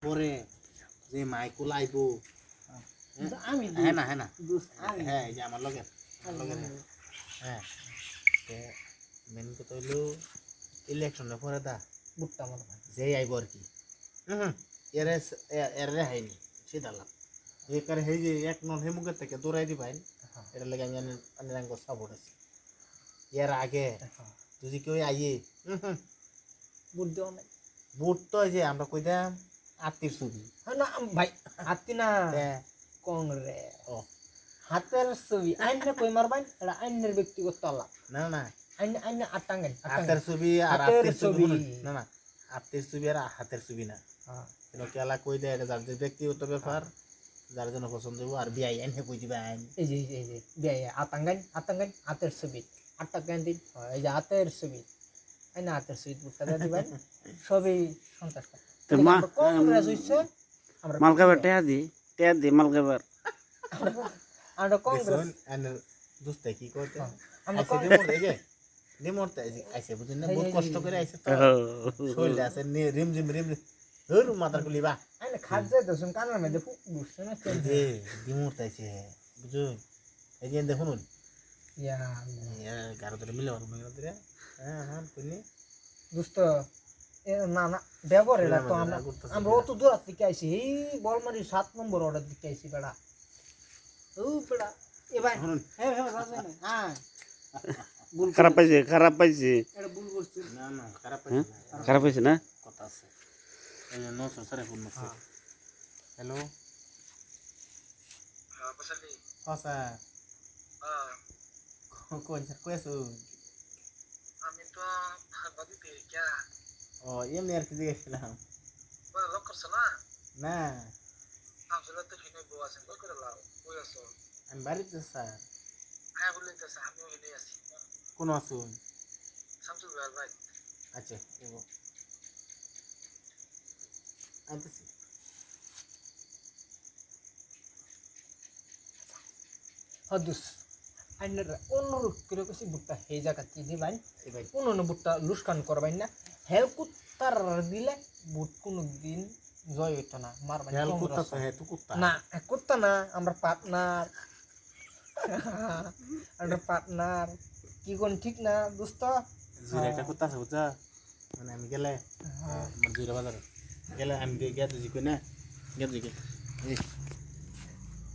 পরে যে মাইকু লাইবো আমি হ্যাঁ না আমি হ্যাঁ এই যে আমার লগে হ্যাঁ মেন কথা হইলো ইলেকশনের পরে দা বুটটা আমার ভাই যে আইব আর কি এরে এরে হাইনি সেদালাম এই করে হেই যে এক নন হেমুকের থেকে দৌড়াই দিবাই এটা লাগে আমি অনেক সাপোর্ট আছি এর আগে যদি কেউ আইয়ে বুট দেওয়া নাই বুট তো এই যে আমরা কইতাম আত্মীর ছবি না ভাই হাতি না হ্যাঁ কংরে ও হাতের ছবি আইনে কই মারবাই এটা আইনের ব্যক্তিগত আলাপ না না আইনে আটাঙ্গাই হাতের ছবি আর হাতের আত্মীর ছবি ছবি। না না আত্মীর ছবি আর হাতের ছবি না এটা কেলা কই দেয় এটা যার ব্যক্তিগত ব্যাপার যার জন্য পছন্দ হইব আর বিআই এনে কই দিবা আইন এই যে বিয়ে আটাঙ্গাই হাতের ছবি আটাঙ্গাই দিন এই যে হাতের ছবি আইনে হাতের ছবি বুটটা দিয়ে দিবেন সবই সন্তাস তো মা কংগ্রেস হইছে আমরা মালকাবার টেয়া দি মালকাবার আমরা কংগ্রেস দেখুন এনের দোস্তে কি করতে আমরা আইছে ডিমোর এই যে ডিমোরতে আইছে বুঝছেন না বহুত কষ্ট করে আইছে তো শরীরে আছে রিমঝিম ধর মাথার কুলিবা আইনে খাদ্য দছুন কানের মধ্যে বুঝছ না এই যে ডিমোরতে আইছে বুঝুন এই যে দেখুন ইয়া গারো ধরে মিলে আর মনে ধরে হ্যাঁ কইনি দোস্ত না না ব্যবহার এটা তো আমরা অত দূর থেকে আইছি এই বলমারি 7 নম্বর অর্ডার দিতে আইছি বেড়া ও বেড়া এ ভাই হ্যাঁ হ্যাঁ খারাপ পাইছে এটা ভুল করছি না খারাপ খারাপ হয়েছে না কথা আছে এই যে 900 সারে ফোন মারছে হ্যালো হ্যাঁ বসালি হসা কোন কইছো আমি তো নদীতে গিয়া ও এমনি আর কি জিজ্ঞেসছিলাম বড় লোক করছো না না আসলে তো হিনে বউ আছেন কই করে লাও কই আছো আমি বাড়িতে স্যার হ্যাঁ বলিতেছে আমিও হিনে আছি কোন আসুন শামসুল ভাই ভাই আচ্ছা এগো আইতেছি হদুস আইনের অনুরোধ করে কইছি বুটটা এই জায়গা কি দিবাই এই ভাই কোনো বুটটা লুস্কান করবাই না হেল কুত্তার দিলে বুট কোনো দিন জয় হইতো না মারবাই হেল কুত্তা তো হে তু কুত্তা না কুত্তা না আমরা পার্টনার আমরা পার্টনার কি কোন ঠিক না দোস্ত জিরা একটা কুত্তা আছে বুঝছা মানে আমি গেলে মানে জিরা বাজারে গেলে আমি গিয়ে তুই কই না গিয়ে তুই